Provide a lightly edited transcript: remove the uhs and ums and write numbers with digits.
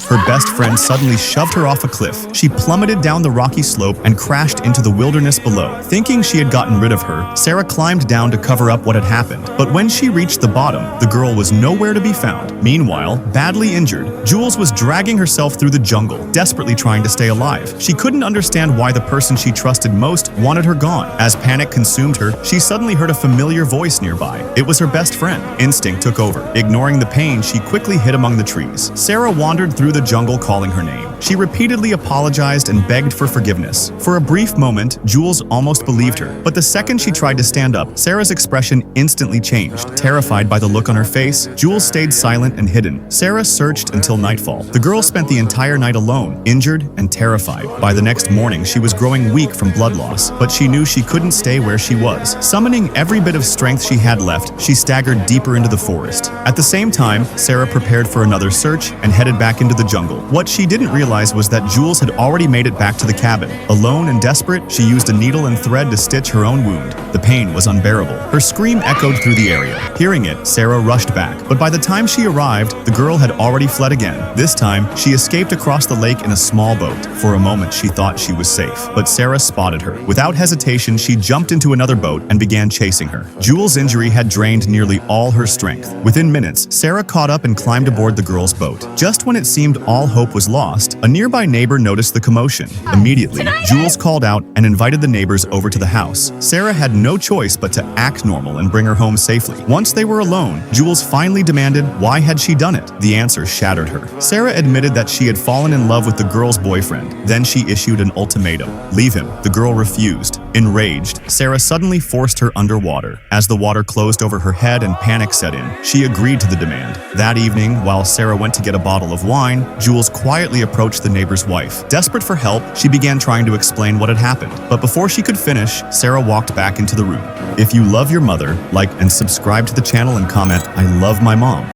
her best friend suddenly shoved her off a cliff. She plummeted down the rocky slope and crashed into the wilderness below. Thinking she had gotten rid of her, Sarah climbed down to cover up what had happened. But when she reached the bottom, the girl was nowhere to be found. Meanwhile, badly injured, Jules was dragging herself through the jungle, desperately trying to stay alive. She couldn't understand why the person she trusted most wanted her gone. As panic consumed her, she suddenly heard a familiar voice nearby. It was her best friend. Instinct took over. Ignoring the pain, she quickly hid among the trees. Sarah wandered through the jungle calling her name. She repeatedly apologized and begged for forgiveness. For a brief moment, Jules almost believed her, but the second she tried to stand up, Sarah's expression instantly changed. Terrified by the look on her face, Jules stayed silent and hidden. Sarah searched until nightfall. The girl spent the entire night alone, injured and terrified. By the next morning, she was growing weak from blood loss, but she knew she couldn't stay where she was. Summoning every bit of strength she had left, she staggered deeper into the forest. At the same time, Sarah prepared for another search and headed back into the jungle. What she didn't realize was that Jules had already made it back to the cabin. Alone and desperate, she used a needle and thread to stitch her own wound. The pain was unbearable. Her scream echoed through the area. Hearing it, Sarah rushed back, but by the time she arrived, the girl had already fled again. This time, she escaped across the lake in a small boat. For a moment, she thought she was safe, but Sarah spotted her. Without hesitation, she jumped into another boat and began chasing her. Jules' injury had drained nearly all her strength. Within minutes, Sarah caught up and climbed aboard the girl's boat. Just when it seemed all hope was lost, a nearby neighbor noticed the commotion. Immediately, Jules called out and invited the neighbors over to the house. Sarah had no choice but to act normal and bring her home safely. Once they were alone, Jules finally demanded why had she done it. The answer shattered her. Sarah admitted that she had fallen in love with the girl's boyfriend. Then she issued an ultimatum: leave him. The girl refused. Enraged, Sarah suddenly forced her underwater. As the water closed over her head and panic set in, she agreed to the demand. That evening, while Sarah went to get a bottle of wine, Jules quietly approached the neighbor's wife. Desperate for help, she began trying to explain what had happened. But before she could finish, Sarah walked back into the room. If you love your mother, like and subscribe to the channel and comment, "I love my mom."